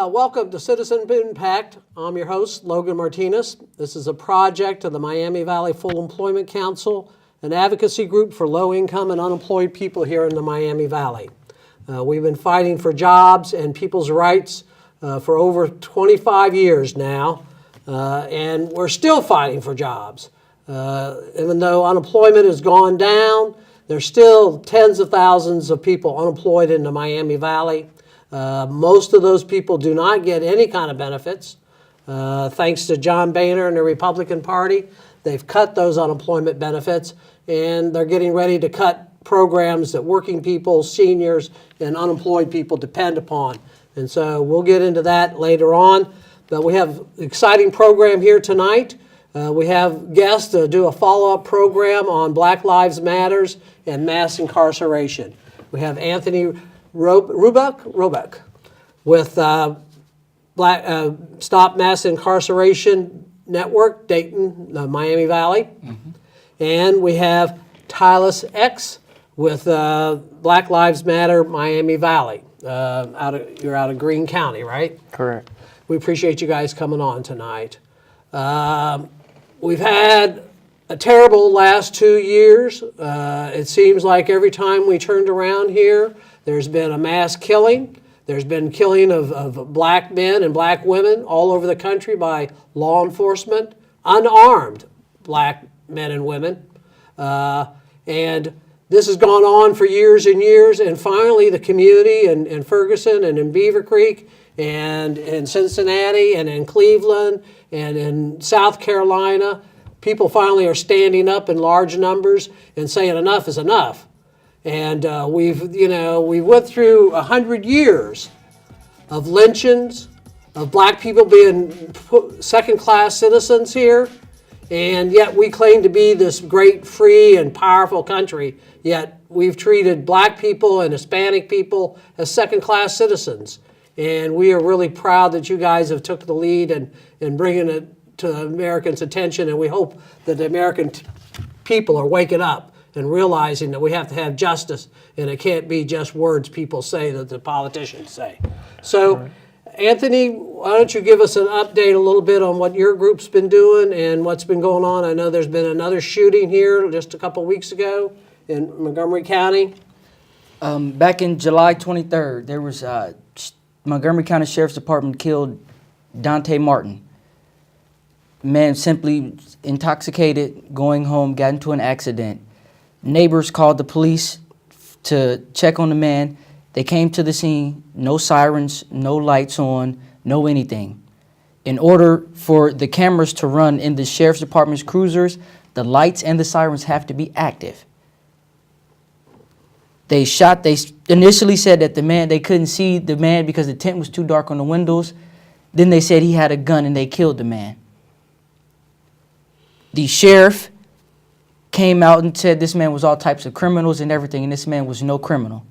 Welcome to Citizen Impact. I'm your host, Logan Martinez. This is a project of the Miami Valley Full Employment Council, an advocacy group for low-income and unemployed people here in the Miami Valley. We've been fighting for jobs and people's rights for over 25 years now, and we're still fighting for jobs. Even though unemployment has gone down, there's still tens of thousands of people unemployed in the Miami Valley. Most of those people do not get any kind of benefits. Thanks to John Boehner and the Republican Party, they've cut those unemployment benefits, and they're getting ready to cut programs that working people, seniors, and unemployed people depend upon. And so we'll get into that later on. But we have an exciting program here tonight. We have guests to do a follow-up program on Black Lives Matters and mass incarceration. We have Anthony Roebuck with Stop Mass Incarceration Network, Dayton, Miami Valley. Mm-hmm. And we have Tyler X with Black Lives Matter, Miami Valley. You're out of Greene County, right? Correct. We appreciate you guys coming on tonight. We've had a terrible last 2 years. It seems like every time we turned around here, there's been a mass killing. There's been killing of black men and black women all over the country by law enforcement, unarmed black men and women. And this has gone on for years and years, and finally the community in Ferguson and in Beaver Creek and in Cincinnati and in Cleveland and in South Carolina, people finally are standing up in large numbers and saying enough is enough. And we went through 100 years of lynchings, of black people being second-class citizens here, and yet we claim to be this great, free, and powerful country, yet we've treated black people and Hispanic people as second-class citizens. And we are really proud that you guys have took the lead in bringing it to Americans' attention, and we hope that the American people are waking up and realizing that we have to have justice, and it can't be just words people say that the politicians say. So, right. Anthony, why don't you give us an update a little bit on what your group's been doing and what's been going on? I know there's been another shooting here just a couple weeks ago in Montgomery County. Back in July 23rd, there was Montgomery County Sheriff's Department killed Dante Martin. Man simply intoxicated, going home, got into an accident. Neighbors called the police to check on the man. They came to the scene, no sirens, no lights on, no anything. In order for the cameras to run in the Sheriff's Department's cruisers, the lights and the sirens have to be active. They initially said that they couldn't see the man because the tent was too dark on the windows. Then they said he had a gun and they killed the man. The sheriff came out and said this man was all types of criminals and everything, and this man was no criminal.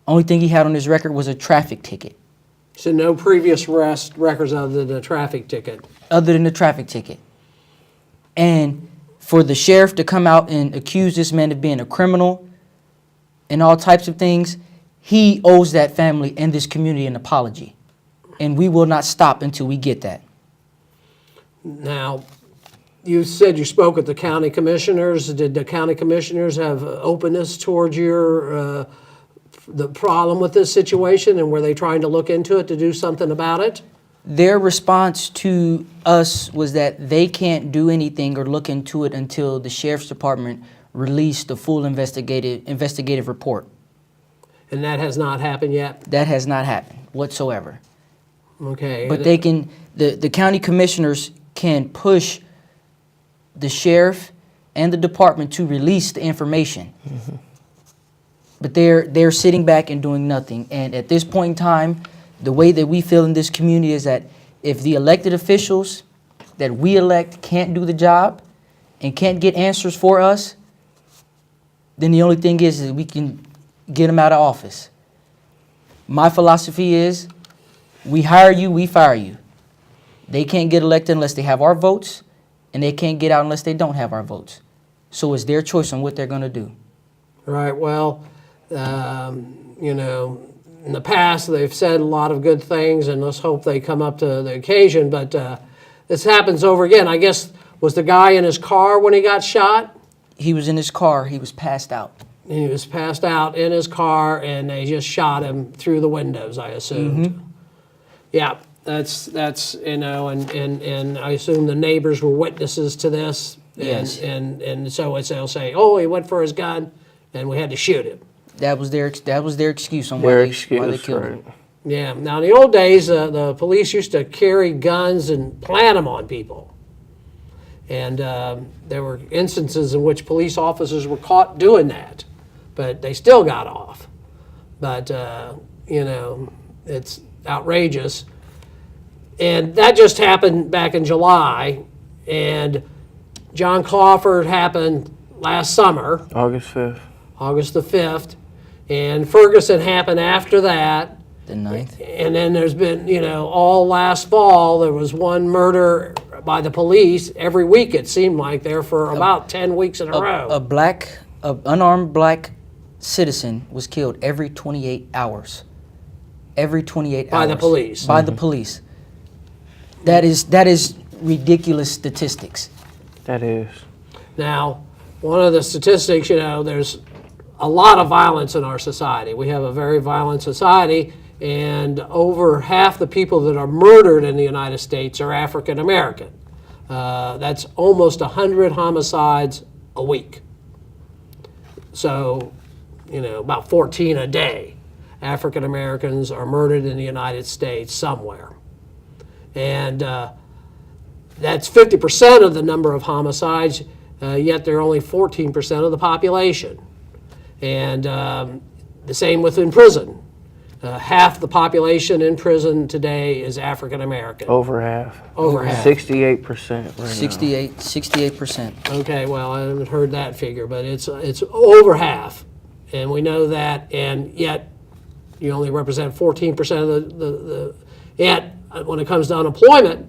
Only thing he had on his record was a traffic ticket. So no previous arrest records other than the traffic ticket? Other than the traffic ticket. And for the sheriff to come out and accuse this man of being a criminal and all types of things, he owes that family and this community an apology. And we will not stop until we get that. Now, you said you spoke with the county commissioners. Did the county commissioners have openness towards the problem with this situation, and were they trying to look into it to do something about it? Their response to us was that they can't do anything or look into it until the Sheriff's Department released the full investigative report. And that has not happened yet? That has not happened whatsoever. Okay. But the county commissioners can push the sheriff and the department to release the information. Mm-hmm. But they're sitting back and doing nothing. And at this point in time, the way that we feel in this community is that if the elected officials that we elect can't do the job and can't get answers for us, then the only thing is that we can get them out of office. My philosophy is we hire you, we fire you. They can't get elected unless they have our votes, and they can't get out unless they don't have our votes. So it's their choice on what they're going to do. Right. Well, in the past they've said a lot of good things, and let's hope they come up to the occasion. But this happens over again. I guess, was the guy in his car when he got shot? He was in his car. He was passed out. He was passed out in his car, and they just shot him through the windows, I assumed. Yeah, that's and I assume the neighbors were witnesses to this. Yes. And so they'll say, oh, he went for his gun, and we had to shoot him. That was their excuse on Their why they excuse, killed right. him. Yeah. Now, in the old days, the police used to carry guns and plant them on people. And there were instances in which police officers were caught doing that, but they still got off. But, it's outrageous. And that just happened back in July. And John Crawford happened last summer, August 5th. August the 5th. And Ferguson happened after that. The 9th. And then there's been, all last fall, there was one murder by the police every week, it seemed like, there for about 10 weeks in a row. A unarmed black citizen was killed every 28 hours. Every 28 hours. By the police. By the police. That is ridiculous statistics. That is. Now, one of the statistics, there's a lot of violence in our society. We have a very violent society, and over half the people that are murdered in the United States are African American. That's almost 100 homicides a week. So, about 14 a day. African Americans are murdered in the United States somewhere. And that's 50% of the number of homicides, yet they're only 14% of the population. And the same within prison. Half the population in prison today is African American. Over half. Over half. 68% right 68%. Okay, well, I haven't heard that figure, but it's over half. And we know that, and yet you only represent 14% of the yet when it comes to unemployment,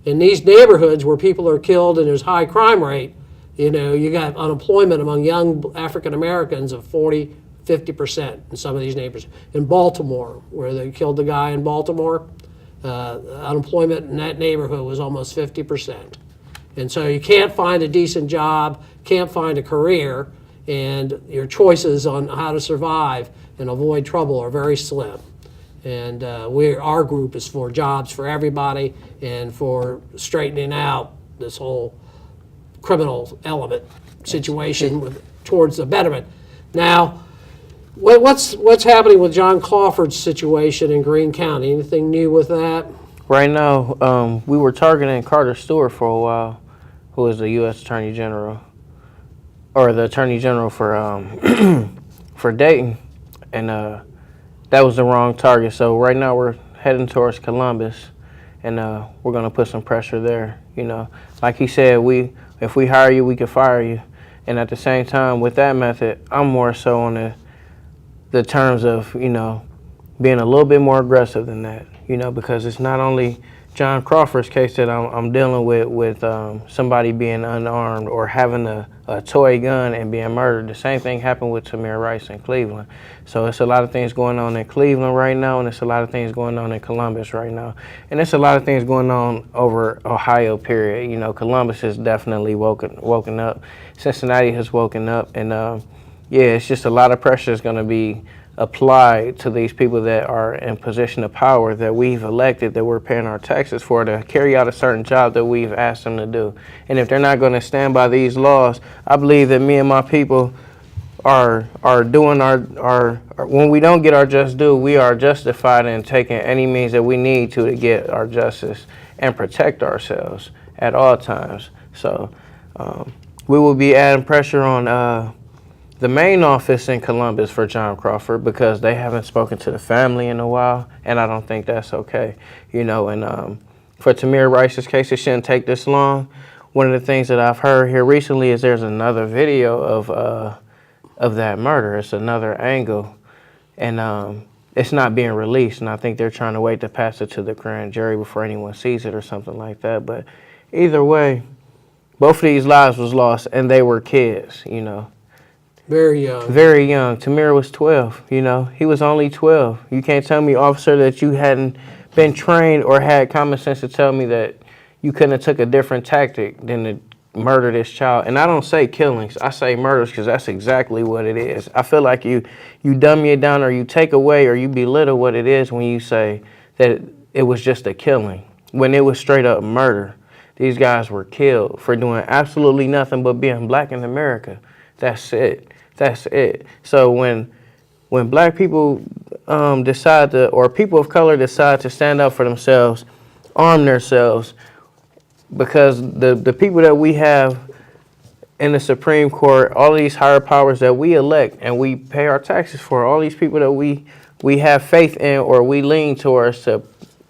in these neighborhoods where people are killed and there's high crime rate, you got unemployment among young African Americans of 40, 50% in some of these neighborhoods. In Baltimore, where they killed the guy in Baltimore, unemployment in that neighborhood was almost 50%. And so you can't find a decent job, can't find a career, and your choices on how to survive and avoid trouble are very slim. And our group is for jobs for everybody and for straightening out this whole criminal element situation towards the betterment. Now, what's happening with John Crawford's situation in Greene County? Anything new with that? Right now, we were targeting Carter Stewart for a while, who is the U.S. Attorney General, or the Attorney General for for Dayton, and that was the wrong target. So right now we're heading towards Columbus, and we're gonna put some pressure there. Like he said, if we hire you, we can fire you. And at the same time, with that method, I'm more so on the terms of being a little bit more aggressive than that. Because it's not only John Crawford's case that I'm dealing with somebody being unarmed or having a toy gun and being murdered. The same thing happened with Tamir Rice in Cleveland. So it's a lot of things going on in Cleveland right now, and it's a lot of things going on in Columbus right now. And it's a lot of things going on over Ohio, period. Columbus has definitely woken up. Cincinnati has woken up. And it's just a lot of pressure is going to be applied to these people that are in position of power that we've elected, that we're paying our taxes for, to carry out a certain job that we've asked them to do. And if they're not going to stand by these laws, I believe that me and my people are doing our when we don't get our just due, we are justified in taking any means that we need to get our justice and protect ourselves at all times. So we will be adding pressure on the main office in Columbus for John Crawford, because they haven't spoken to the family in a while, and I don't think that's okay. And for Tamir Rice's case, it shouldn't take this long. One of the things that I've heard here recently is there's another video of that murder. It's another angle, and it's not being released, and I think they're trying to wait to pass it to the grand jury before anyone sees it or something like that. But either way, both of these lives was lost, and they were kids. Very young. Very young. Tamir was 12, you know. He was only 12. You can't tell me, officer, that you hadn't been trained or had common sense to tell me that you couldn't have took a different tactic than to murder this child. And I don't say killings. I say murders because that's exactly what it is. I feel like you dumb it down or you take away or you belittle what it is when you say that it was just a killing, when it was straight up murder. These guys were killed for doing absolutely nothing but being black in America. That's it. That's it. So when black people decide to, or people of color decide to stand up for themselves, arm themselves, because the people that we have in the Supreme Court, all these higher powers that we elect and we pay our taxes for, all these people that we have faith in or we lean towards to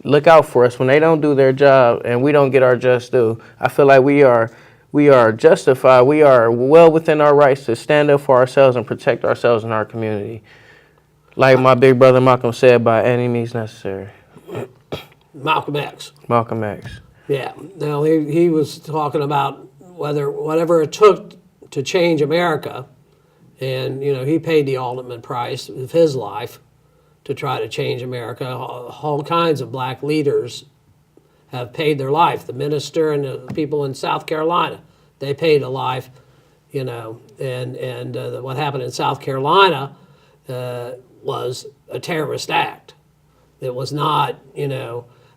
look out for us when they don't do their job and we don't get our just due, I feel like we are justified. We are well within our rights to stand up for ourselves and protect ourselves in our community. Like my big brother Malcolm said, by any means necessary. Malcolm X. Malcolm X. Yeah. Now he was talking about whatever it took to change America, and he paid the ultimate price of his life to try to change America. All kinds of black leaders have paid their life. The minister and the people in South Carolina, they paid a life, and what happened in South Carolina was a terrorist act. It was not,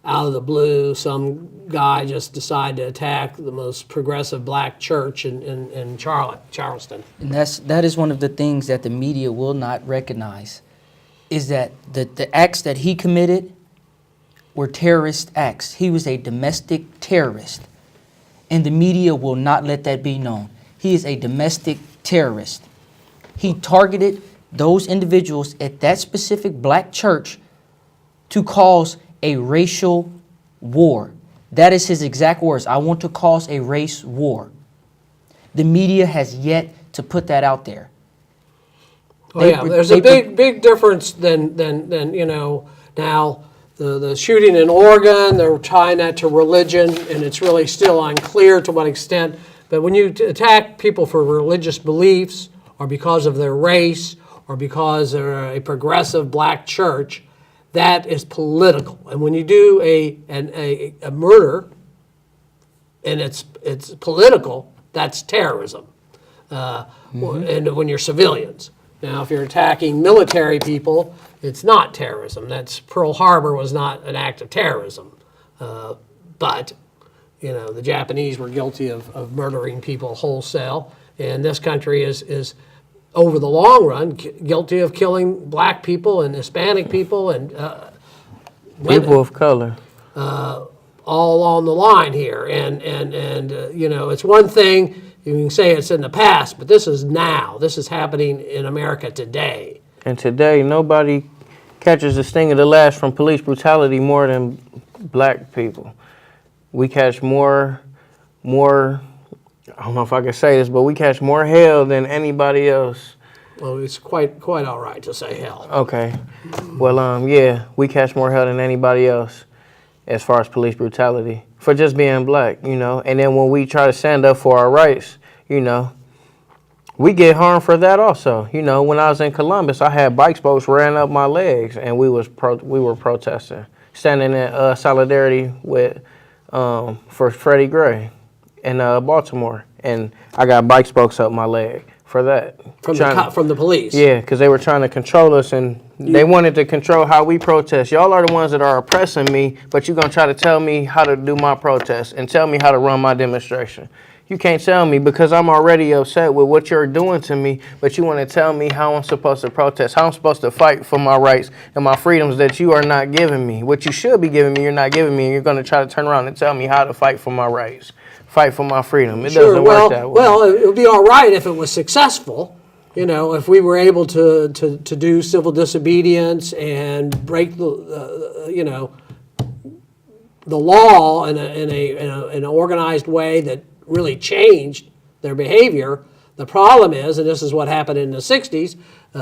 out of the blue, some guy just decided to attack the most progressive black church in Charleston. And that is one of the things that the media will not recognize, is that the acts that he committed were terrorist acts. He was a domestic terrorist, and the media will not let that be known. He is a domestic terrorist. He targeted those individuals at that specific black church to cause a racial war. That is his exact words. I want to cause a race war. The media has yet to put that out there. There's a big difference than now the shooting in Oregon. They're tying that to religion, and it's really still unclear to what extent. But when you attack people for religious beliefs or because of their race or because they're a progressive black church, that is political. And when you do a murder and it's political, that's terrorism. And when you're civilians. Now, if you're attacking military people, it's not terrorism. Pearl Harbor was not an act of terrorism. But the Japanese were guilty of murdering people wholesale. And this country is over the long run, guilty of killing black people and Hispanic people and women, people of color, all along the line here. And it's one thing you can say it's in the past, but this is now. This is happening in America today. And today, nobody catches the sting of the lash from police brutality more than black people. We catch more. I don't know if I can say this, but we catch more hell than anybody else. Well, it's quite all right to say hell. Okay. Well, yeah, we catch more hell than anybody else as far as police brutality for just being black, And then when we try to stand up for our rights, we get harmed for that also. When I was in Columbus, I had bike spokes ran up my legs, and we were protesting, standing in solidarity with for Freddie Gray in Baltimore, and I got bike spokes up my leg for that. From the police? Yeah, because they were trying to control us, and they wanted to control how we protest. Y'all are the ones that are oppressing me, but you're going to try to tell me how to do my protest and tell me how to run my demonstration. You can't tell me because I'm already upset with what you're doing to me, but you want to tell me how I'm supposed to protest, how I'm supposed to fight for my rights and my freedoms that you are not giving me. What you should be giving me, you're not giving me, and you're going to try to turn around and tell me how to fight for my rights, fight for my freedom. It doesn't work that way. Well, it would be all right if it was successful. If we were able to do civil disobedience and break the law in an organized way that really changed their behavior. The problem is, and this is what happened in the 60s,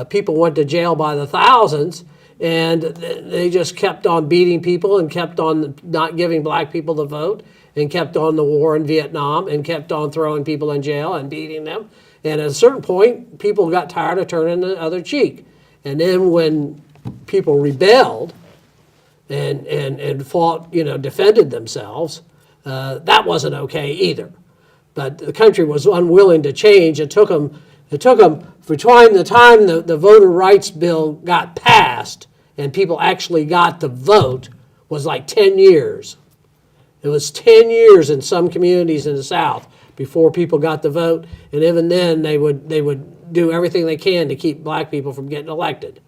people went to jail by the thousands, and they just kept on beating people and kept on not giving black people the vote and kept on the war in Vietnam and kept on throwing people in jail and beating them. And at a certain point, people got tired of turning the other cheek. And then when people rebelled and fought, defended themselves, that wasn't okay either. But the country was unwilling to change. It took them between the time the voter rights bill got passed and people actually got the vote was like 10 years. It was 10 years in some communities in the South before people got the vote, and even then they would do everything they can to keep black people from getting elected.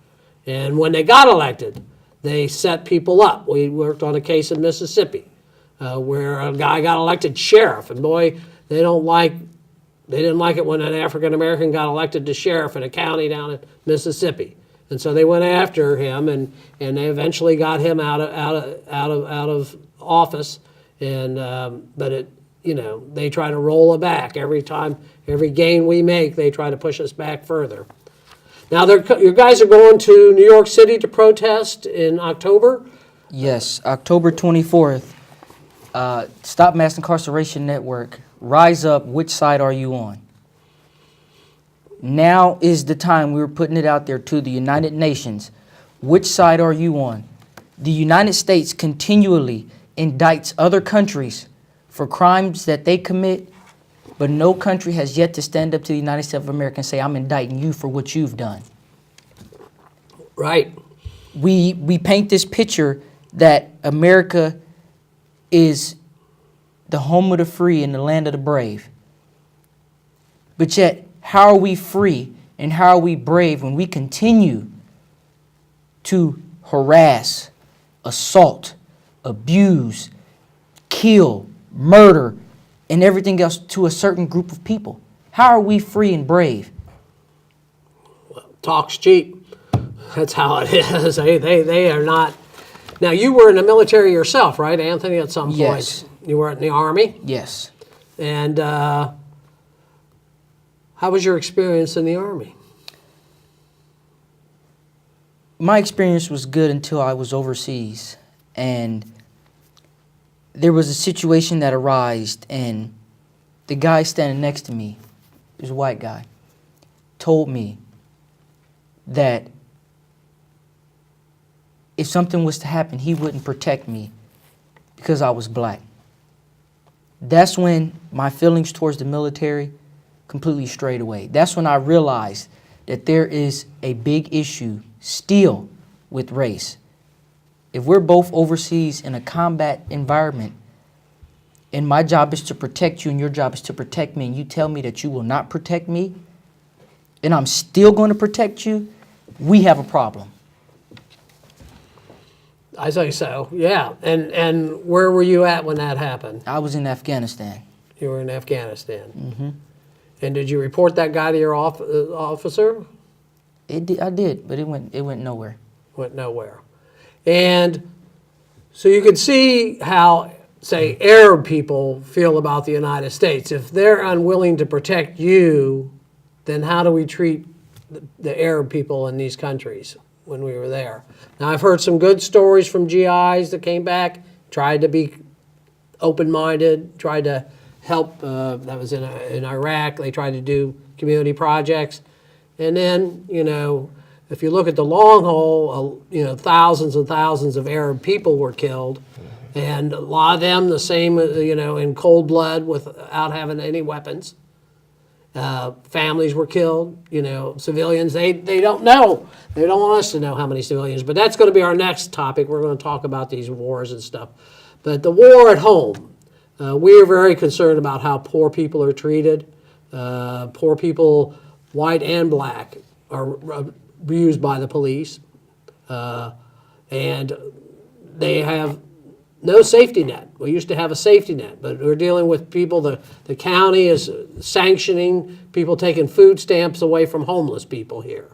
And when they got elected, they set people up. We worked on a case in Mississippi where a guy got elected sheriff, and boy, they didn't like it when an African American got elected to sheriff in a county down in Mississippi. And so they went after him, and they eventually got him out of office. And but they try to roll it back every gain we make. They try to push us back further. Now, you guys are going to New York City to protest in October? Yes, October 24th. Stop Mass Incarceration Network. Rise up. Which side are you on? Now is the time. We were putting it out there to the United Nations. Which side are you on? The United States continually indicts other countries for crimes that they commit, but no country has yet to stand up to the United States of America and say, I'm indicting you for what you've done. Right. We paint this picture that America is the home of the free and the land of the brave. But yet, how are we free and how are we brave when we continue to harass, assault, abuse, kill, murder, and everything else to a certain group of people? How are we free and brave? Well, talk's cheap. That's how it is. They are not. Now, you were in the military yourself, right, Anthony, at some point? Yes. You were in the Army? Yes. And how was your experience in the Army? My experience was good until I was overseas. And there was a situation that arose, and the guy standing next to me, he was a white guy, told me that if something was to happen, he wouldn't protect me because I was black. That's when my feelings towards the military completely strayed away. That's when I realized that there is a big issue still with race. If we're both overseas in a combat environment, and my job is to protect you and your job is to protect me, and you tell me that you will not protect me, and I'm still going to protect you, we have a problem. I say so, yeah. And where were you at when that happened? I was in Afghanistan. You were in Afghanistan. Mm-hmm. And did you report that guy to your officer? I did, but it went nowhere. Went nowhere. And so you could see how, say, Arab people feel about the United States. If they're unwilling to protect you, then how do we treat the Arab people in these countries when we were there? Now, I've heard some good stories from GIs that came back, tried to be open-minded, tried to help. That was in Iraq. They tried to do community projects. And then, if you look at the long haul, thousands and thousands of Arab people were killed. And a lot of them the same, in cold blood without having any weapons. Families were killed, civilians. They don't know. They don't want us to know how many civilians. But that's going to be our next topic. We're going to talk about these wars and stuff. But the war at home, we are very concerned about how poor people are treated. Poor people, white and black, are abused by the police. And they have no safety net. We used to have a safety net, but we're dealing with people. The county is sanctioning people taking food stamps away from homeless people here,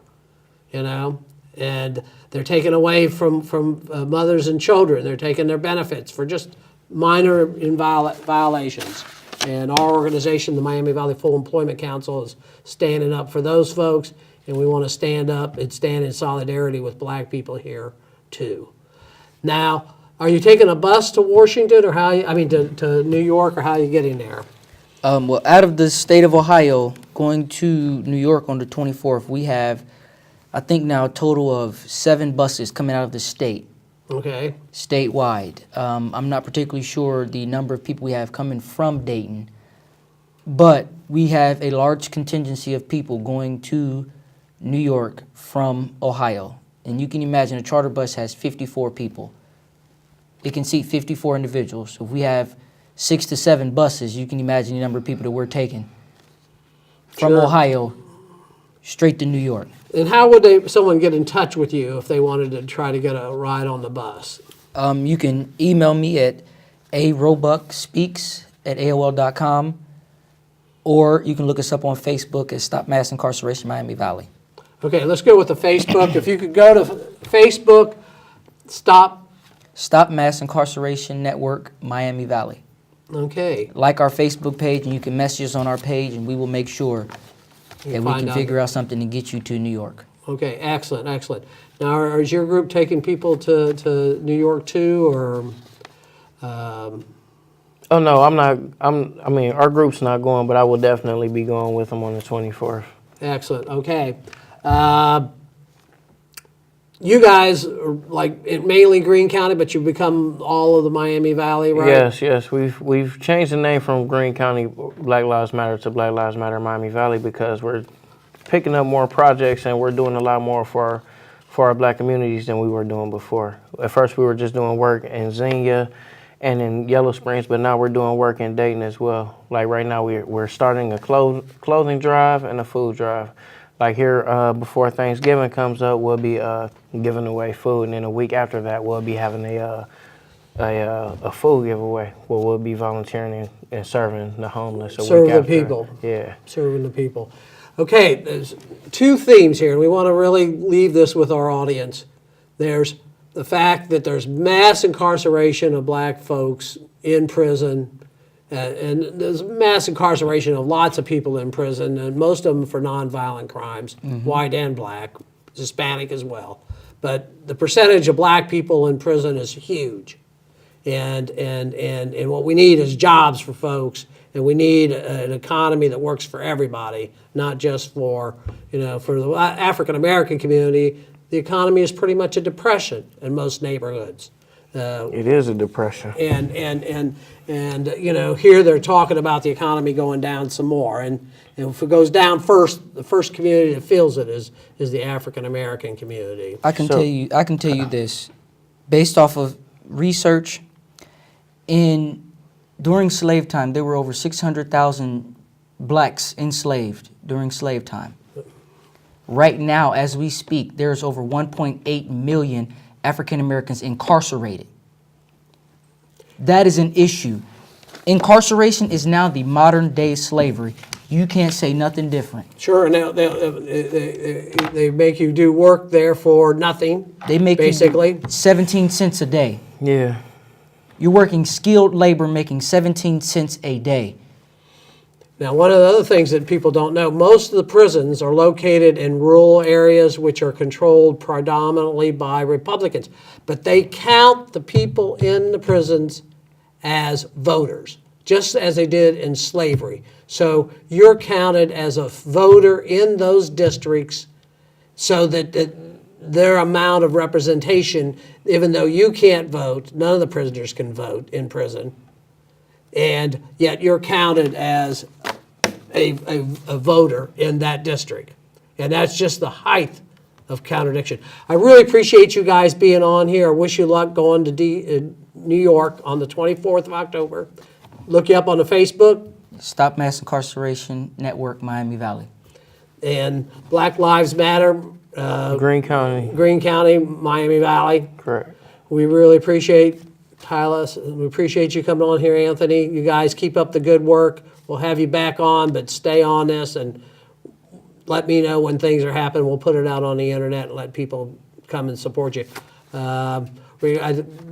and they're taking away from mothers and children. They're taking their benefits for just minor violations. And our organization, the Miami Valley Full Employment Council, is standing up for those folks. and we want to stand up and stand in solidarity with black people here too. Now, are you taking a bus to Washington, or to New York, or how are you getting there? Well, out of the state of Ohio, going to New York on the 24th, we have, I think now, a total of 7 buses coming out of the state. Okay. Statewide. I'm not particularly sure the number of people we have coming from Dayton, but we have a large contingency of people going to New York from Ohio. And you can imagine a charter bus has 54 people. It can seat 54 individuals. So if we have 6 to 7 buses, you can imagine the number of people that we're taking from Sure. Ohio straight to New York. And how would someone get in touch with you if they wanted to try to get a ride on the bus? You can email me at arobuckspeaks@aol.com, or you can look us up on Facebook at Stop Mass Incarceration Miami Valley. Okay, let's go with the Facebook. If you could go to Facebook, Stop Mass Incarceration Network Miami Valley. Okay. Like our Facebook page, and you can message us on our page, and we will make sure that we can figure out something to get you to New York. Okay, excellent, excellent. Now, is your group taking people to New York too, or? Oh no, I'm not. Our group's not going, but I will definitely be going with them on the 24th. Excellent. Okay. You guys are mainly Greene County, but you've become all of the Miami Valley, right? Yes. We've changed the name from Greene County Black Lives Matter to Black Lives Matter Miami Valley because we're picking up more projects and we're doing a lot more for our black communities than we were doing before. At first, we were just doing work in Xenia and in Yellow Springs, but now we're doing work in Dayton as well. Like right now, we're starting a clothing drive and a food drive. Like here, before Thanksgiving comes up, we'll be giving away food, and then a week after that, we'll be having a food giveaway where we'll be volunteering and serving the homeless. Serve the people. Yeah. Serving the people. Okay, there's 2 themes here, and we want to really leave this with our audience. There's the fact that there's mass incarceration of black folks in prison, and there's mass incarceration of lots of people in prison, and most of them for nonviolent crimes, white and black, Hispanic as well. But the percentage of black people in prison is huge. And what we need is jobs for folks, and we need an economy that works for everybody, not just for the African American community. The economy is pretty much a depression in most neighborhoods. It is a depression. And here they're talking about the economy going down some more. And if it goes down first, the first community that feels it is the African American community. I can tell you this, based off of research. During slave time, there were over 600,000 blacks enslaved during slave time. Right now, as we speak, there's over 1.8 million African Americans incarcerated. That is an issue. Incarceration is now the modern day slavery. You can't say nothing different. Sure, now they make you do work there for nothing. They make basically you 17 cents a day. Yeah. You're working skilled labor, making 17 cents a day. Now, one of the other things that people don't know, most of the prisons are located in rural areas which are controlled predominantly by Republicans. But they count the people in the prisons as voters, just as they did in slavery. So you're counted as a voter in those districts so that their amount of representation, even though you can't vote, none of the prisoners can vote in prison, and yet you're counted as a voter in that district. And that's just the height of contradiction. I really appreciate you guys being on here. I wish you luck going to New York on the 24th of October. Look you up on the Facebook. Stop Mass Incarceration Network, Miami Valley. And Black Lives Matter. Greene County. Greene County, Miami Valley. Correct. We really appreciate Tyler. We appreciate you coming on here, Anthony. You guys keep up the good work. We'll have you back on, but stay on this and let me know when things are happening. We'll put it out on the internet and let people come and support you. I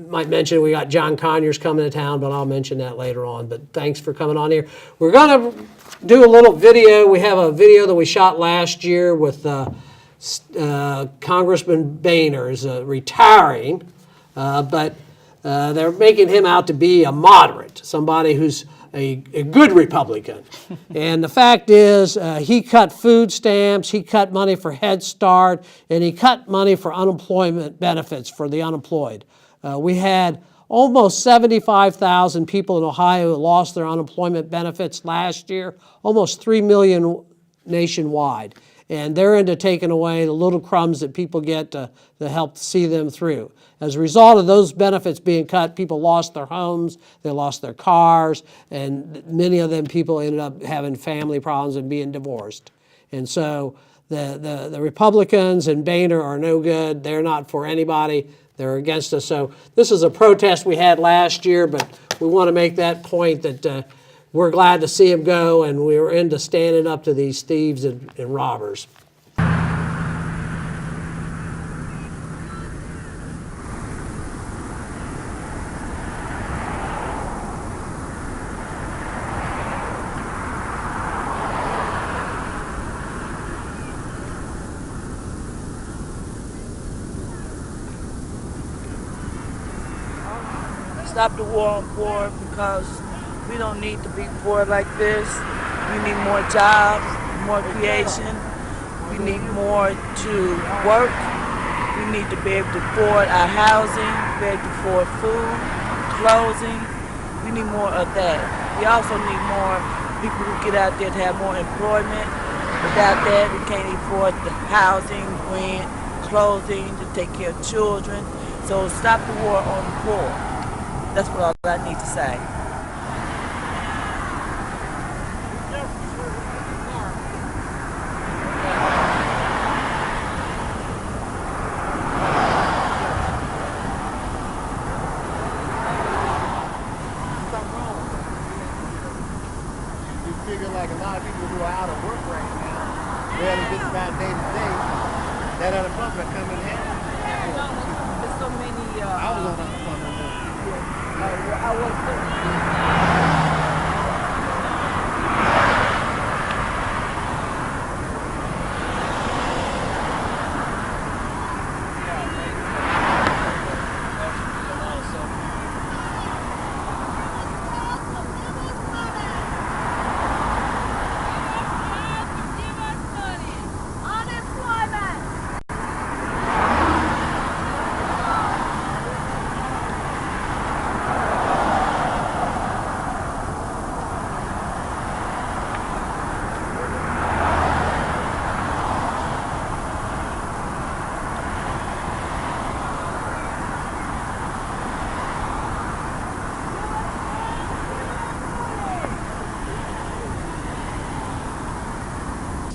might mention we got John Conyers coming to town, but I'll mention that later on. But thanks for coming on here. We're going to do a little video. We have a video that we shot last year with Congressman Boehner is retiring, but they're making him out to be a moderate, somebody who's a good Republican. And the fact is, he cut food stamps, he cut money for Head Start, and he cut money for unemployment benefits for the unemployed. We had almost 75,000 people in Ohio who lost their unemployment benefits last year, almost 3 million nationwide. And they're into taking away the little crumbs that people get to help see them through. As a result of those benefits being cut, people lost their homes, they lost their cars, and many of them people ended up having family problems and being divorced. And so the Republicans and Boehner are no good. They're not for anybody. They're against us. So this is a protest we had last year, but we want to make that point that we're glad to see him go, and we were into standing up to these thieves and robbers. Stop the war on poor, because we don't need to be poor like this. We need more jobs, more creation. We need more to work. We need to be able to afford our housing, be able to afford food, clothing. We need more of that. We also need more people who get out there to have more employment. Without that, we can't afford the housing, rent, clothing, to take care of children. So stop the war on the poor. That's what all I need to say. You figure like a lot of people who are out of work right now, barely getting by day to day, that unemployment coming in. There's so many. I was on unemployment. I was.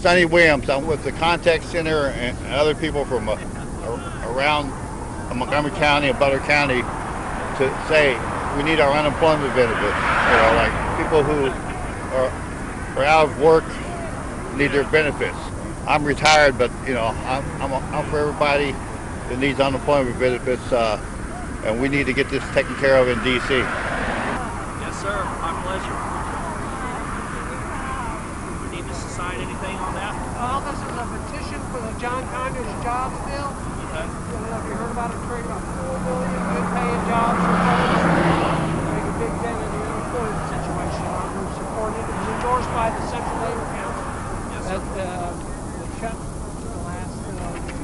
Sonny Williams, I'm with the Contact Center and other people from around Montgomery County and Butler County to say we need our unemployment benefits. You know, like people who are out of work need their benefits. I'm retired, but you know, I'm for everybody that needs unemployment benefits, and we need to get this taken care of in D.C. Yes, sir. My pleasure. We need to decide anything on that? This is a petition for the John Conyers jobs bill. Okay. I don't know if you heard about it, create about 4 million good-paying jobs for folks. Make a big dent in the unemployment situation. We're supporting it. It was endorsed by the Central Labor Council. Yes, sir. The shut the last 2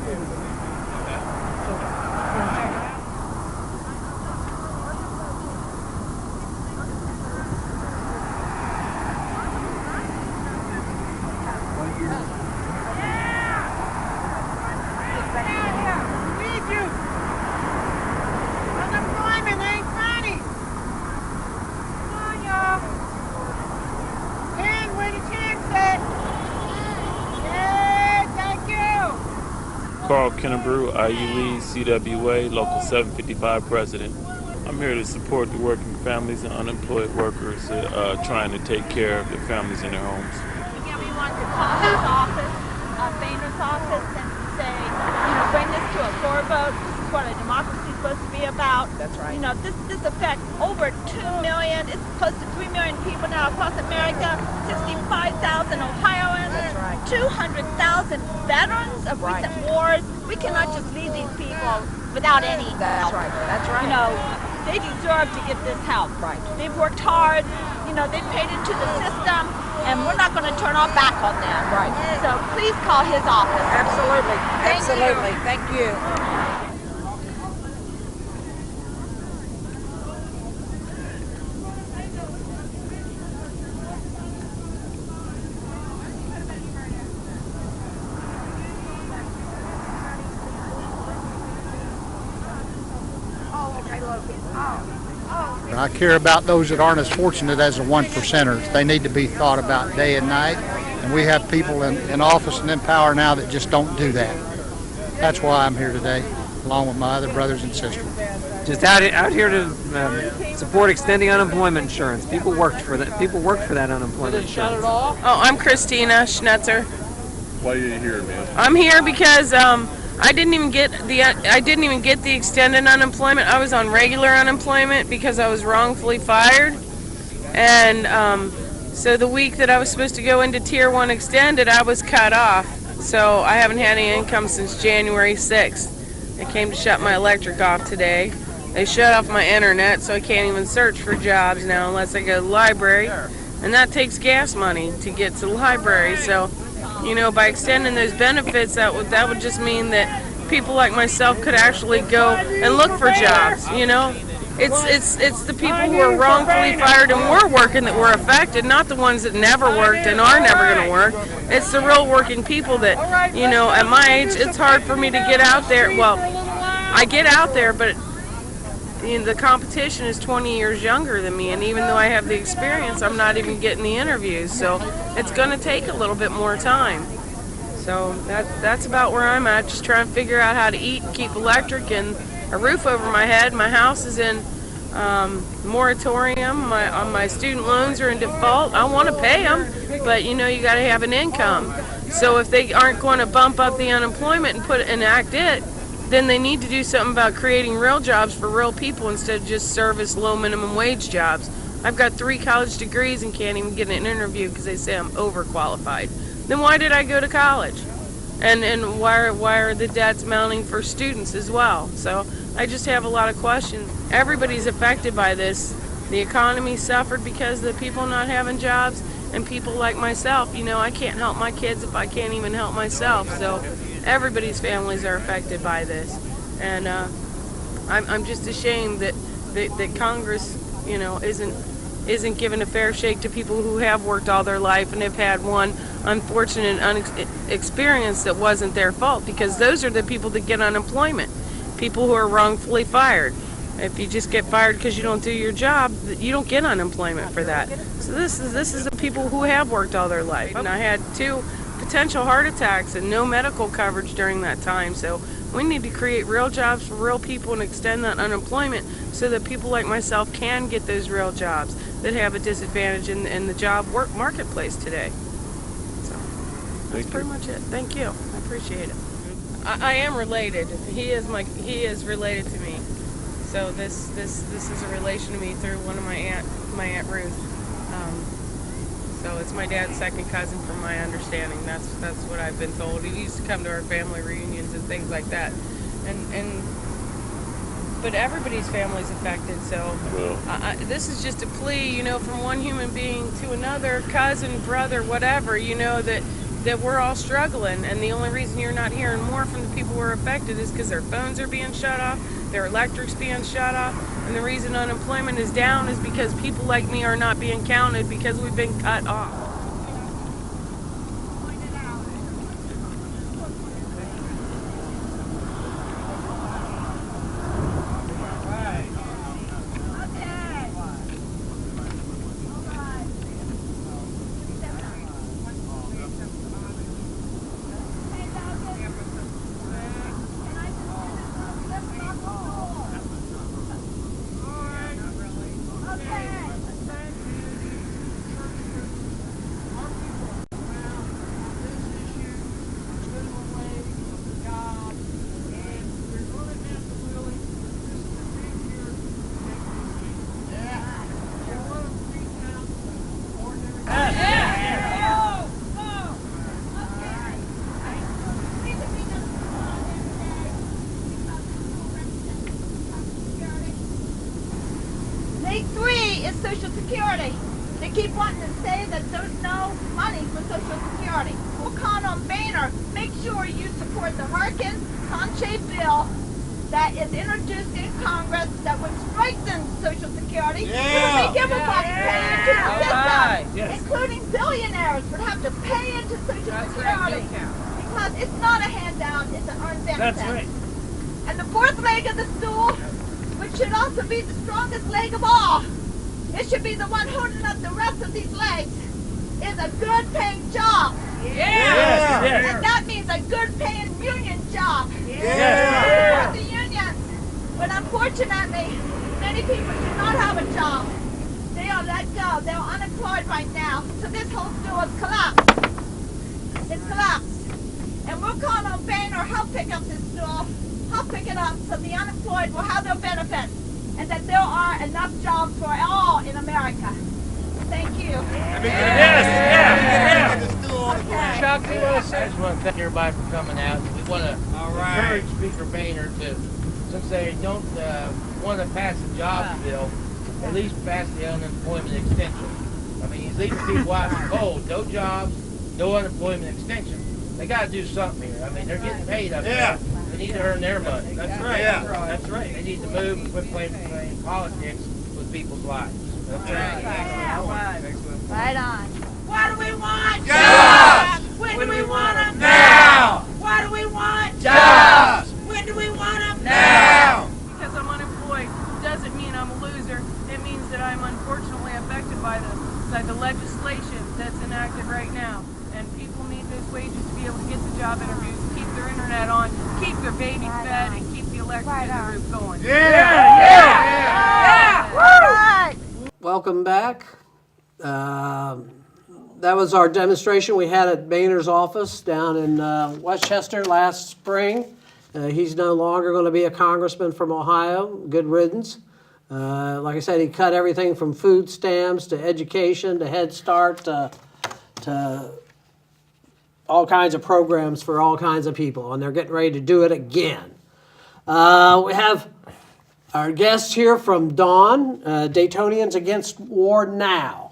years. Okay. So, you want to check it out? Unemployment ain't funny. Come on, y'all. Hand where the chance at. Yeah, thank you. Carl Kennebrew, IUE, CWA, Local 755 President. I'm here to support the working families and unemployed workers trying to take care of their families in their homes. Yeah, we want to call his office, Boehner's office, and say, bring this to a floor vote. This is what a democracy is supposed to be about. That's right. You know, this affects over 2 million, it's close to 3 million people now across America, 65,000 Ohioans, That's right. 200,000 veterans of Right. recent wars. We cannot just leave these people without any That's help. right. That's right. You know, they deserve to get this help. Right. They've worked hard, you know, they've paid into the system, and we're not going to turn our back on them. Right. So please call his office. Absolutely. Thank you. Absolutely. Thank you. I care about those that aren't as fortunate as the 1%ers. They need to be thought about day and night, and we have people in office and in power now that just don't do that. That's why I'm here today, along with my other brothers and sisters. Just out here to support extending unemployment insurance. People worked for that. People worked for that unemployment insurance. Oh, I'm Christina Schnetzer. Why are you here, man? I'm here because I didn't even get the extended unemployment. I was on regular unemployment because I was wrongfully fired, and so the week that I was supposed to go into Tier 1 extended, I was cut off. So I haven't had any income since January 6th. They came to shut my electric off today. They shut off my internet, so I can't even search for jobs now unless I go to the library, and that takes gas money to get to the library. So, you know, by extending those benefits, that would just mean that people like myself could actually go and look for jobs. You know, it's the people who are wrongfully fired and were working that were affected, not the ones that never worked and are never going to work. It's the real working people that, you know, at my age, it's hard for me to get out there. Well, I get out there, but you know, the competition is 20 years younger than me, and even though I have the experience, I'm not even getting the interviews. So it's going to take a little bit more time. So that's about where I'm at, just trying to figure out how to eat, keep electric, and a roof over my head. My house is in moratorium. My student loans are in default. I want to pay them, but you know, you got to have an income. So if they aren't going to bump up the unemployment and enact it, then they need to do something about creating real jobs for real people instead of just service low minimum wage jobs. I've got 3 college degrees and can't even get an interview because they say I'm overqualified. Then why did I go to college? And why are the debts mounting for students as well? So I just have a lot of questions. Everybody's affected by this. The economy suffered because of the people not having jobs, and people like myself, you know, I can't help my kids if I can't even help myself. So everybody's families are affected by this, and I'm just ashamed that Congress, you know, isn't giving a fair shake to people who have worked all their life and have had one unfortunate experience that wasn't their fault, because those are the people that get unemployment, people who are wrongfully fired. If you just get fired because you don't do your job, you don't get unemployment for that. So this is the people who have worked all their life. And I had 2 potential heart attacks and no medical coverage during that time. So we need to create real jobs for real people and extend that unemployment so that people like myself can get those real jobs that have a disadvantage in the job work marketplace today. So that's pretty much it. Thank you. I appreciate it. I am related. He is related to me. So this is a relation to me through one of my aunt Ruth. So it's my dad's second cousin, from my understanding. That's what I've been told. He used to come to our family reunions and things like that. But everybody's family's affected. So this is just a plea, you know, from one human being to another, cousin, brother, whatever, you know, that we're all struggling, and the only reason you're not hearing more from the people who are affected is because their phones are being shut off, their electric's being shut off, and the reason unemployment is down is because people like me are not being counted because we've been cut off. is Social Security. They keep wanting to say that there's no money for Social Security. We'll call on Boehner. Make sure you support the Harkin-Conche bill that is introduced in Congress that would strengthen Social Security. It would make everybody pay into the system, including billionaires would have to pay into Social Security because it's not a handout, it's an earned benefit. That's right. And the fourth leg of the stool, which should also be the strongest leg of all, it should be the one holding up the rest of these legs, is a good paying job. And that means a good paying union job. Support the unions. But unfortunately, many people do not have a job. They are let go. They're unemployed right now. So this whole stool has collapsed. It's collapsed. And we'll call on Boehner, help pick up this stool. Help pick it up so the unemployed will have their benefits and that there are enough jobs for all in America. Thank you. Okay. Chuck, we want to say, I just want to thank everybody for coming out. We want to encourage Speaker Boehner to, since they don't want to pass the jobs bill, at least pass the unemployment extension. I mean, he's leaving people out in the cold. No jobs, no unemployment extension. They got to do something here. I mean, they're getting paid up there. They need to earn their money. That's right. That's right. They need to move and quit playing politics with people's lives. That's right. Right on. What do we want? Jobs! When do we want them? Now! What do we want? Jobs! When do we want them? Now! Because I'm unemployed doesn't mean I'm a loser. It means that I'm unfortunately affected by the legislation that's enacted right now. And people need those wages to be able to get the job interviews, keep their internet on, keep their babies fed, and keep the electric in the roof going. Welcome back. That was our demonstration we had at Boehner's office down in Westchester last spring. He's no longer going to be a congressman from Ohio. Good riddance. Like I said, he cut everything from food stamps to education to Head Start to all kinds of programs for all kinds of people, and they're getting ready to do it again. We have our guests here from Dawn, Daytonians Against War Now.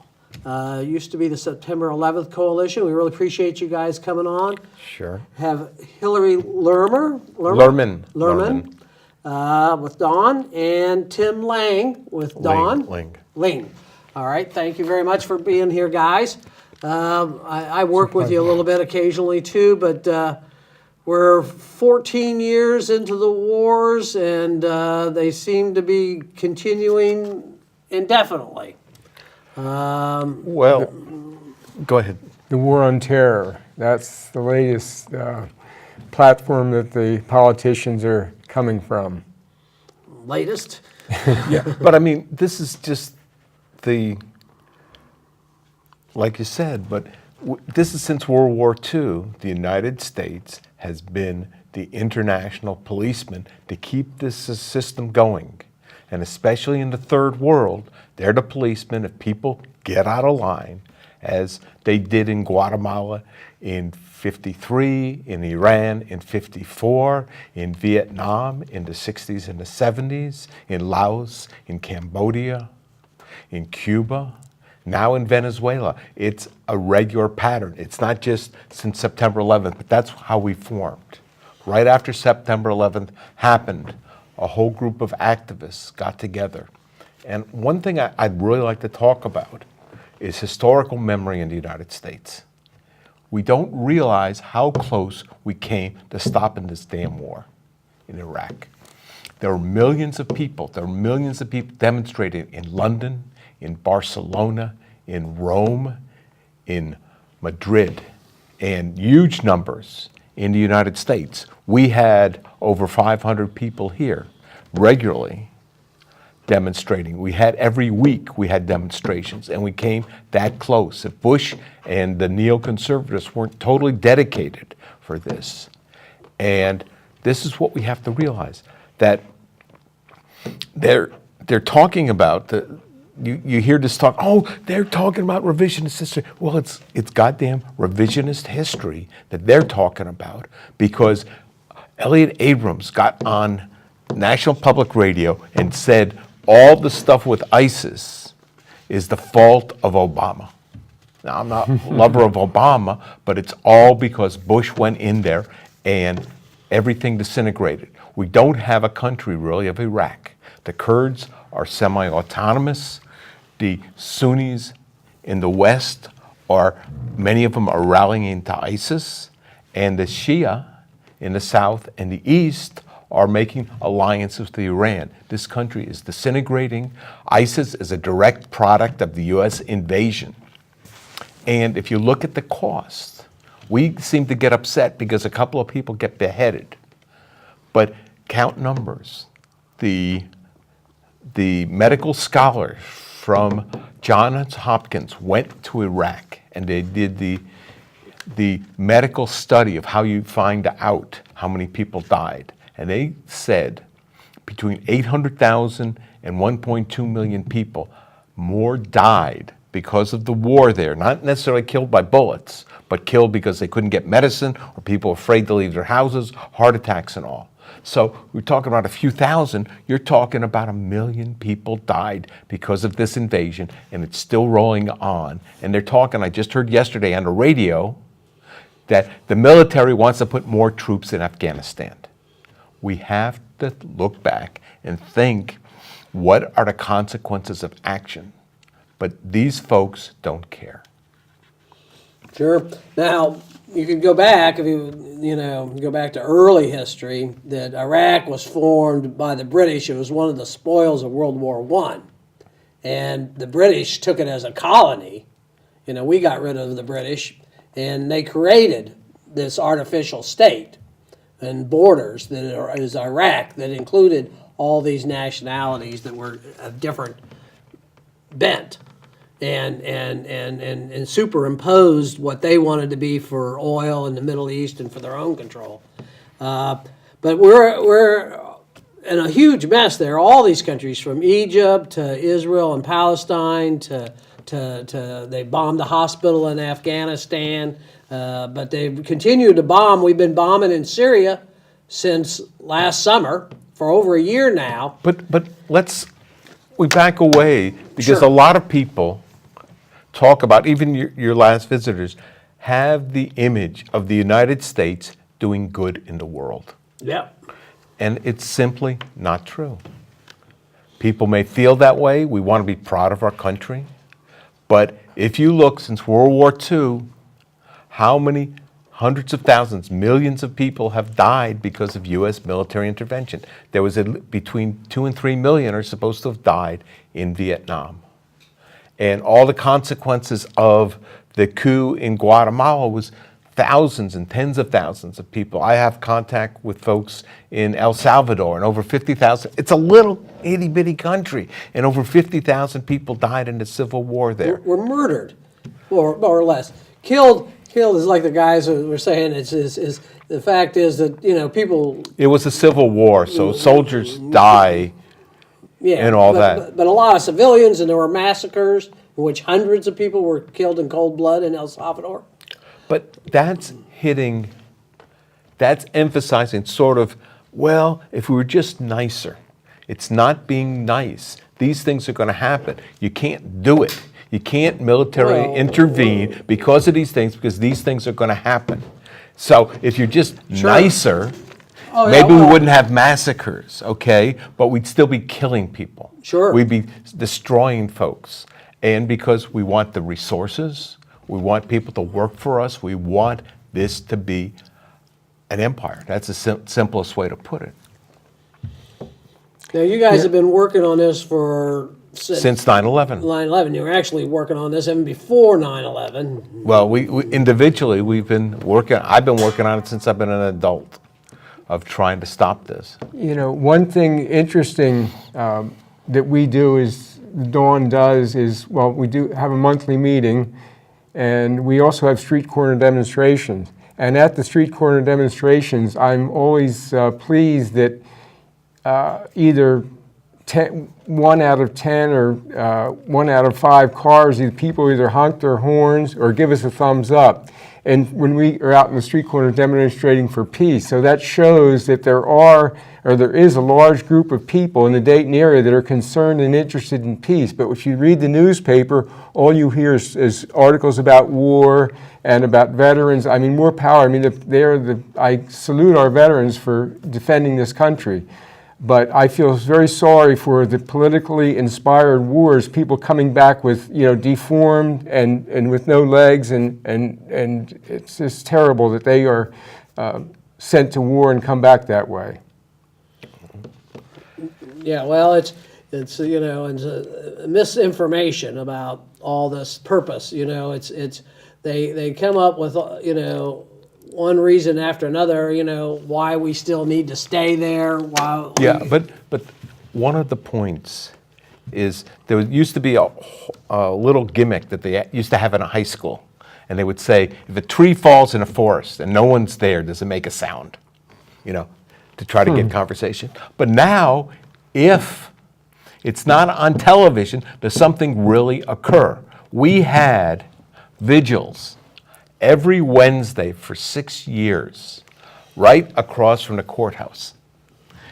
Used to be the September 11th Coalition. We really appreciate you guys coming on. Sure. Have Hillary Lerman with Dawn, and Tim Lang with Dawn. Ling. All right, thank you very much for being here, guys. I work with you a little bit occasionally too, but we're 14 years into the wars, and they seem to be continuing indefinitely. Well, go ahead. The war on terror. That's the latest platform that the politicians are coming from. Latest? Yeah, but I mean, this is just like you said, but this is since World War II, the United States has been the international policeman to keep this system going. And especially in the third world, they're the policemen if people get out of line, as they did in Guatemala in '53, in Iran in '54, in Vietnam in the '60s and the '70s, in Laos, in Cambodia, in Cuba, now in Venezuela. It's a regular pattern. It's not just since September 11th, but that's how we formed. Right after September 11th happened, a whole group of activists got together. And one thing I'd really like to talk about is historical memory in the United States. We don't realize how close we came to stopping this damn war in Iraq. There were millions of people demonstrating in London, in Barcelona, in Rome, in Madrid, and huge numbers in the United States. We had over 500 people here regularly demonstrating. We had every week we had demonstrations, and we came that close. If Bush and the neoconservatives weren't totally dedicated for this. And this is what we have to realize, that they're talking about you hear this talk, oh, they're talking about revisionist history. Well, it's goddamn revisionist history that they're talking about, because Elliot Abrams got on National Public Radio and said all the stuff with ISIS is the fault of Obama. Now, I'm not a lover of Obama, but it's all because Bush went in there and everything disintegrated. We don't have a country really of Iraq. The Kurds are semi-autonomous. The Sunnis in the West many of them are rallying into ISIS, and the Shia in the South and the East are making alliances with Iran. This country is disintegrating. ISIS is a direct product of the U.S. invasion. And if you look at the cost, we seem to get upset because a couple of people get beheaded. But count numbers. The medical scholars from Johns Hopkins went to Iraq and they did the medical study of how you find out how many people died. And they said between 800,000 and 1.2 million people more died because of the war there, not necessarily killed by bullets, but killed because they couldn't get medicine or people were afraid to leave their houses, heart attacks and all. So we're talking about a few thousand, you're talking about 1 million people died because of this invasion, and it's still rolling on. And they're talking, I just heard yesterday on the radio, that the military wants to put more troops in Afghanistan. We have to look back and think, what are the consequences of action? But these folks don't care. Sure. Now, you could go back, if you go back to early history, that Iraq was formed by the British. It was one of the spoils of World War I. And the British took it as a colony. We got rid of the British, and they created this artificial state and borders that is Iraq that included all these nationalities that were of different bent. And superimposed what they wanted to be for oil in the Middle East and for their own control. But we're in a huge mess there. All these countries, from Egypt to Israel and Palestine to they bombed a hospital in Afghanistan, but they've continued to bomb. We've been bombing in Syria since last summer for over a year now. But we back away because Sure. a lot of people talk about, even your last visitors, have the image of the United States doing good in the world. Yep. And it's simply not true. People may feel that way. We want to be proud of our country. But if you look since World War II, how many hundreds of thousands, millions of people have died because of U.S. military intervention? There was between 2 and 3 million are supposed to have died in Vietnam. And all the consequences of the coup in Guatemala was thousands and tens of thousands of people. I have contact with folks in El Salvador, and over 50,000. It's a little itty-bitty country, and over 50,000 people died in the civil war there. Were murdered, more or less. Killed is like the guys who were saying. It's the fact is that people. It was a civil war, so soldiers die. Yeah, and all that. But a lot of civilians, and there were massacres in which hundreds of people were killed in cold blood in El Salvador. But that's emphasizing sort of, well, if we were just nicer. It's not being nice. These things are going to happen. You can't do it. You can't militarily intervene because of these things, because these things are going to happen. So if you're just nicer, maybe we wouldn't have massacres, okay? But we'd still be killing people. Sure. We'd be destroying folks. And because we want the resources, we want people to work for us, we want this to be an empire. That's the simplest way to put it. Now, you guys have been working on this since 9/11. 9/11. You were actually working on this even before 9/11. Well, we individually, I've been working on it since I've been an adult, of trying to stop this. One thing interesting that we do Dawn does is, we do have a monthly meeting, and we also have street corner demonstrations. And at the street corner demonstrations, I'm always pleased that either 1 out of 10 or 1 out of 5 cars, people either honk their horns or give us a thumbs up. and when we are out in the street corner demonstrating for peace. So that shows that there is a large group of people in the Dayton area that are concerned and interested in peace. But if you read the newspaper, all you hear is articles about war and about veterans. I mean, more power. I mean, I salute our veterans for defending this country. But I feel very sorry for the politically inspired wars, people coming back with, deformed and with no legs, and it's just terrible that they are sent to war and come back that way. Yeah, well, it's misinformation about all this purpose. They come up with one reason after another, why we still need to stay there. But one of the points is there used to be a little gimmick that they used to have in a high school, and they would say, if a tree falls in a forest and no one's there, does it make a sound? To try to get conversation. But now, if it's not on television, does something really occur? We had vigils every Wednesday for 6 years, right across from the courthouse.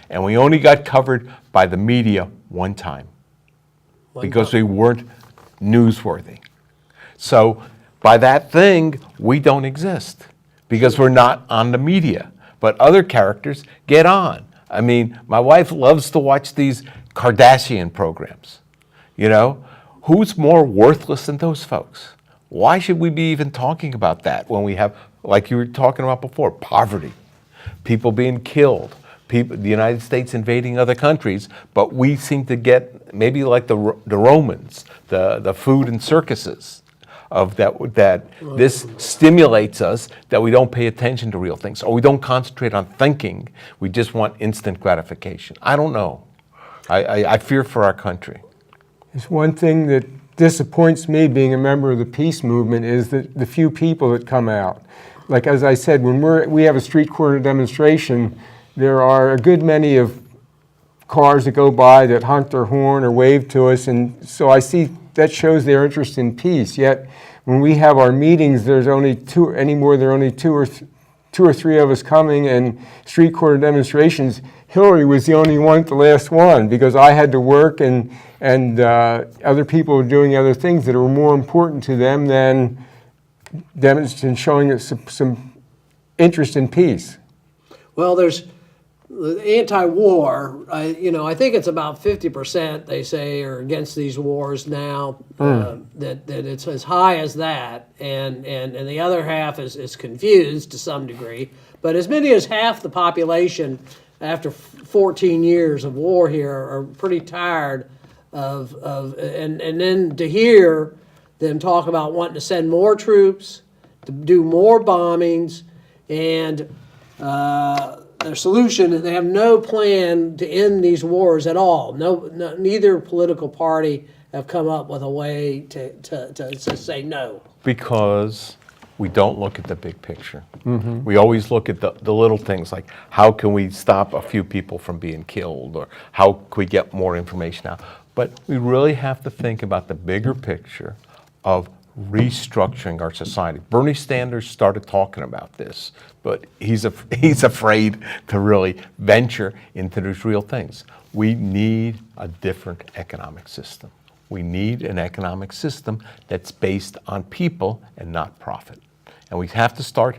And we only got covered by the media one time because we weren't newsworthy. So by that thing, we don't exist because we're not on the media. But other characters get on. I mean, my wife loves to watch these Kardashian programs. Who's more worthless than those folks? Why should we be even talking about that when we have, like you were talking about before, poverty, people being killed, the United States invading other countries, but we seem to get, maybe like the Romans, the food and circuses of that this stimulates us, that we don't pay attention to real things, or we don't concentrate on thinking, we just want instant gratification. I don't know. I fear for our country. There's one thing that disappoints me being a member of the peace movement is that the few people that come out. Like, as I said, when we have a street corner demonstration, there are a good many of cars that go by that honk their horn or wave to us, and so I see that shows their interest in peace. Yet when we have our meetings, there's only two or three of us coming, and street corner demonstrations, Hillary was the only one at the last one because I had to work and other people were doing other things that were more important to them than demonstrating, showing us some interest in peace. Well, there's the anti-war. I think it's about 50%. They say are against these wars now. That it's as high as that, and the other half is confused to some degree. But as many as half the population, after 14 years of war here, are pretty tired of and then to hear them talk about wanting to send more troops, to do more bombings, and their solution is they have no plan to end these wars at all. Neither political party have come up with a way to say no. Because we don't look at the big picture. We always look at the little things, like how can we stop a few people from being killed, or how can we get more information out. But we really have to think about the bigger picture of restructuring our society. Bernie Sanders started talking about this, but he's afraid to really venture into these real things. We need a different economic system. We need an economic system that's based on people and not profit. And we have to start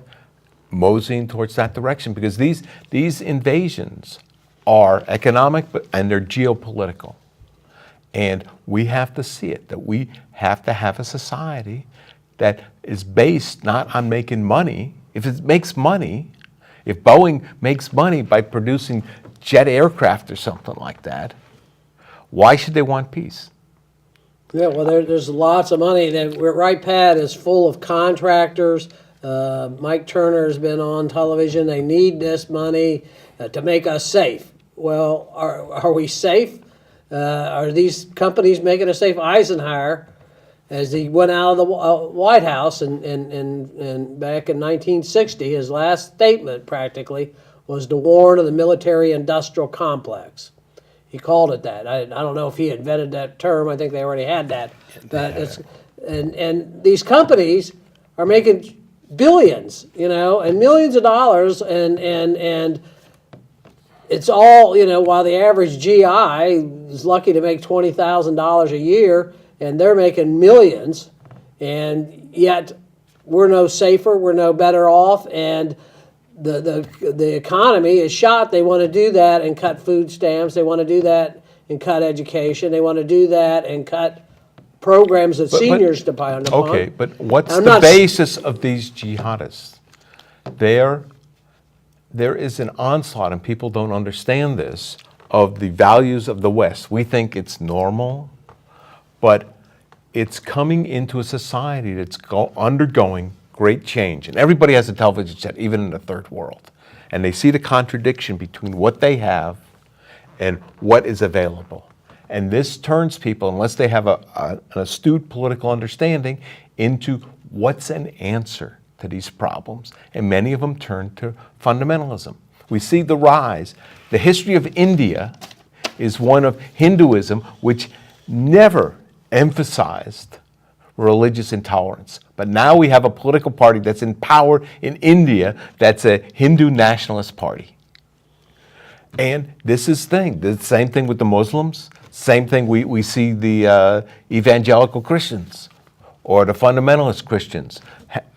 moseying towards that direction, because these invasions are economic and they're geopolitical. And we have to see it, that we have to have a society that is based not on making money. If it makes money, if Boeing makes money by producing jet aircraft or something like that, why should they want peace? Yeah, well, there's lots of money. That Right Pad is full of contractors. Mike Turner has been on television. They need this money to make us safe. Well, are we safe? Are these companies making us safe? Eisenhower, as he went out of the White House and back in 1960, his last statement practically was to warn of the military-industrial complex. He called it that. I don't know if he invented that term. I think they already had that. But and these companies are making billions, and millions of dollars, and it's all, while the average GI is lucky to make $20,000 a year, and they're making millions, and yet we're no safer, we're no better off, and the economy is shot. They want to do that and cut food stamps. They want to do that and cut education. They want to do that and cut programs that seniors depend upon. Okay, but what's the basis of these jihadists? There is an onslaught, and people don't understand this, of the values of the West. We think it's normal, but it's coming into a society that's undergoing great change. And everybody has a television set, even in the third world. And they see the contradiction between what they have and what is available. And this turns people, unless they have an astute political understanding, into what's an answer to these problems. And many of them turn to fundamentalism. We see the rise. The history of India is one of Hinduism, which never emphasized religious intolerance. But now we have a political party that's in power in India that's a Hindu nationalist party. And this is the same thing with the Muslims, same thing we see the evangelical Christians or the fundamentalist Christians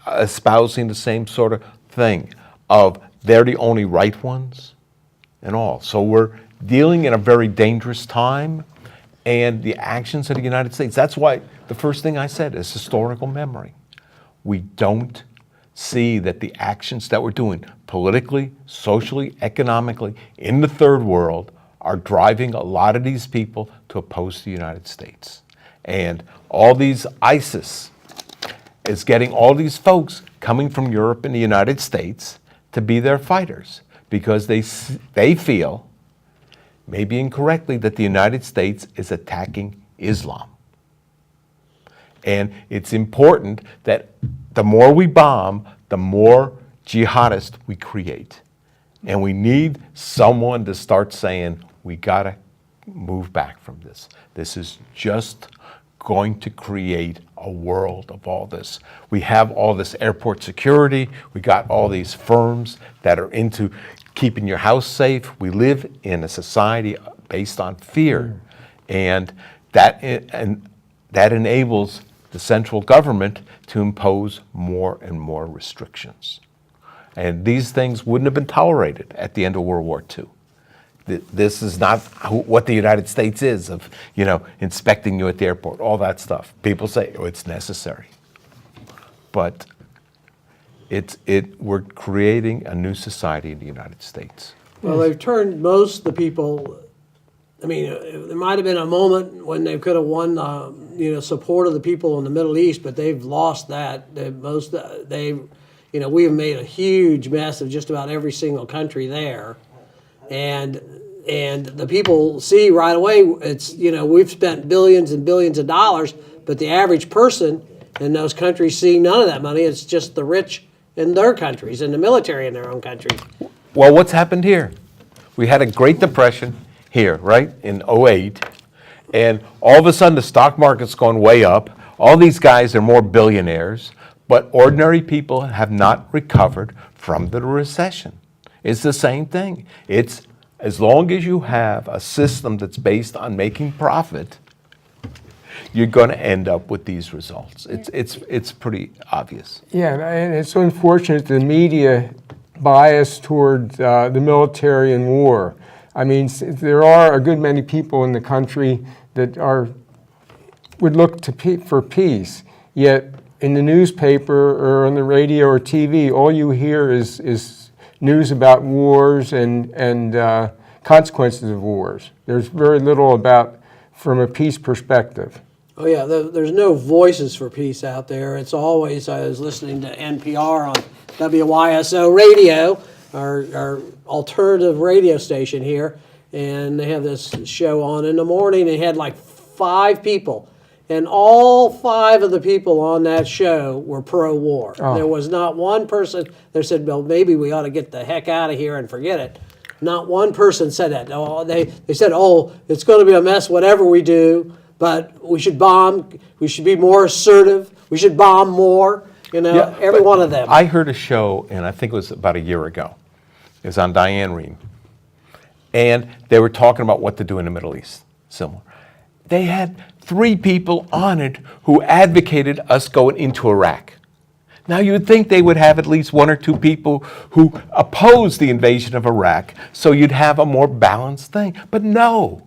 espousing the same sort of thing of they're the only right ones and all. So we're dealing in a very dangerous time, and the actions of the United States, that's why the first thing I said is historical memory. We don't see that the actions that we're doing politically, socially, economically in the third world are driving a lot of these people to oppose the United States. And all these ISIS is getting all these folks coming from Europe and the United States to be their fighters because they feel, maybe incorrectly, that the United States is attacking Islam. And it's important that the more we bomb, the more jihadists we create. And we need someone to start saying, we gotta move back from this. This is just going to create a world of all this. We have all this airport security. We got all these firms that are into keeping your house safe. We live in a society based on fear. And that enables the central government to impose more and more restrictions. And these things wouldn't have been tolerated at the end of World War II. This is not what the United States is, of inspecting you at the airport, all that stuff. People say, oh, it's necessary. But we're creating a new society in the United States. Well, they've turned most of the people. I mean, there might have been a moment when they could have won, support of the people in the Middle East, but they've lost that. We have made a huge mess of just about every single country there, and the people see right away. It's we've spent billions and billions of dollars, but the average person in those countries see none of that money. It's just the rich in their countries and the military in their own countries. Well, what's happened here? We had a Great Depression here, right, in 2008, and all of a sudden the stock market's gone way up. All these guys are more billionaires, but ordinary people have not recovered from the recession. It's the same thing. It's as long as you have a system that's based on making profit, you're going to end up with these results. It's pretty obvious. Yeah, and it's unfortunate the media bias toward the military and war. I mean, there are a good many people in the country that would look for peace, yet in the newspaper or on the radio or TV, all you hear is news about wars and consequences of wars. There's very little about from a peace perspective. Oh yeah, there's no voices for peace out there. It's always, I was listening to NPR on WYSO radio, our alternative radio station here, and they have this show on in the morning. They had like 5 people, and all 5 of the people on that show were pro-war. Oh. There was not one person that said, well, maybe we ought to get the heck out of here and forget it. Not one person said that. No, they said, oh, it's going to be a mess whatever we do, but we should bomb, we should be more assertive, we should bomb more. You know, Yeah, every but one of them. I heard a show, and I think it was about a year ago. It was on Diane Rehm. And they were talking about what to do in the Middle East, similar. They had 3 people on it who advocated us going into Iraq. Now, you would think they would have at least 1 or 2 people who oppose the invasion of Iraq, so you'd have a more balanced thing. But no,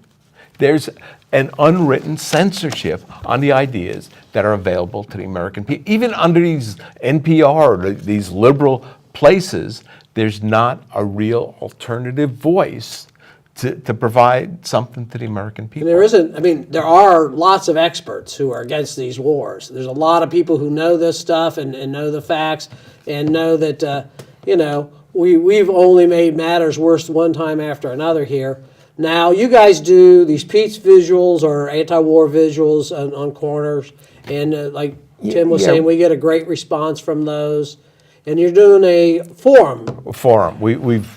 there's an unwritten censorship on the ideas that are available to the American people. Even under these NPR, these liberal places, there's not a real alternative voice to provide something to the American people. And there isn't, I mean, there are lots of experts who are against these wars. There's a lot of people who know this stuff and know the facts and know that, you know, we've only made matters worse one time after another here. Now, you guys do these peace visuals or anti-war visuals on corners, and like Tim was saying, we get a great response from those. And you're doing a forum. Forum. We've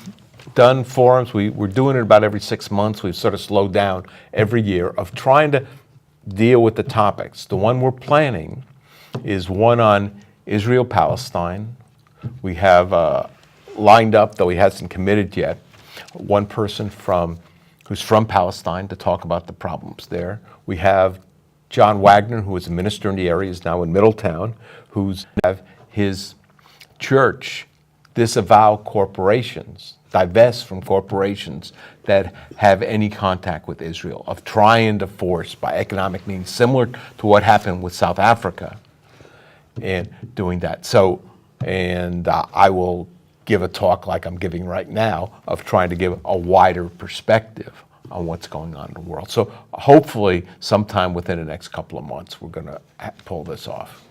done forums. We're doing it about every 6 months. We've sort of slowed down every year of trying to deal with the topics. The one we're planning is one on Israel-Palestine. We have lined up, though he hasn't committed yet, one person who's from Palestine to talk about the problems there. We have John Wagner, who is a minister in the area, is now in Middletown, who's have his church disavow corporations, divest from corporations that have any contact with Israel, of trying to force by economic means, similar to what happened with South Africa, and doing that. So, and I will give a talk like I'm giving right now of trying to give a wider perspective on what's going on in the world. So hopefully sometime within the next couple of months, we're going to pull this off.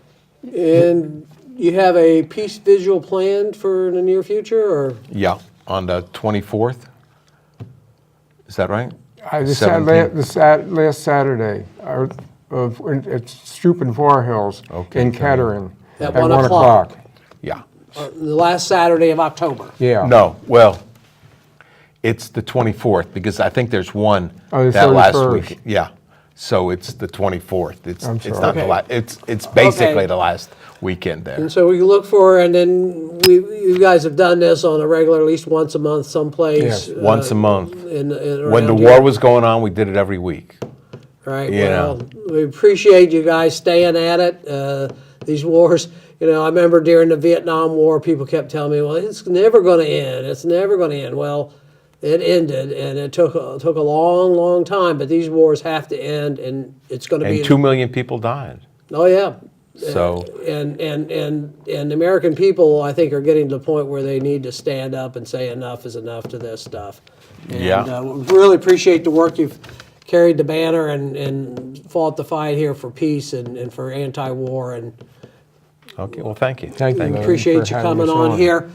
And you have a peace visual planned for the near future, or? Yeah, on the 24th. Is that right? Last Saturday, at Stroop and Far Hills in Kettering At at 1 1 o'clock. o'clock. Yeah. The last Saturday of October. Yeah. No, well, it's the 24th, because I think there's one the that last 31st. week. Yeah, so it's the 24th. It's I'm it's sorry. not the Okay. last. It's basically Okay. the last weekend there. And so we can look for, and then you guys have done this on a regular, at least once a month, someplace. Yes. Once a month. When When the war was going on, we did it every week. Right. Yeah. Well, we appreciate you guys staying at it. These wars, you know, I remember during the Vietnam War, people kept telling me, "Well, it's never going to end. It's never going to end." Well, it ended, and it took a long, long time. But these wars have to end, and it's going to be. And 2 million people died. Oh yeah. So. And the American people, I think, are getting to the point where they need to stand up and say enough is enough to this stuff. And, Yeah. we really appreciate the work you've carried the banner and fought the fight here for peace and for anti-war. And Okay. Well, thank you. Thank you. we Larry, appreciate for you having coming us on here.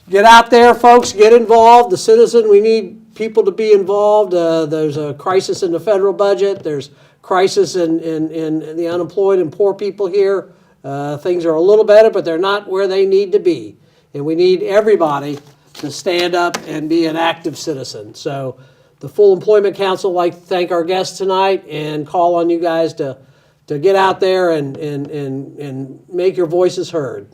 Get out there, folks. Get involved. The citizen, we need people to be involved. There's a crisis in the federal budget. There's crisis in the unemployed and poor people here. Things are a little better, but they're not where they need to be. And we need everybody to stand up and be an active citizen. So the Full Employment Council would like to thank our guests tonight and call on you guys to get out there and make your voices heard.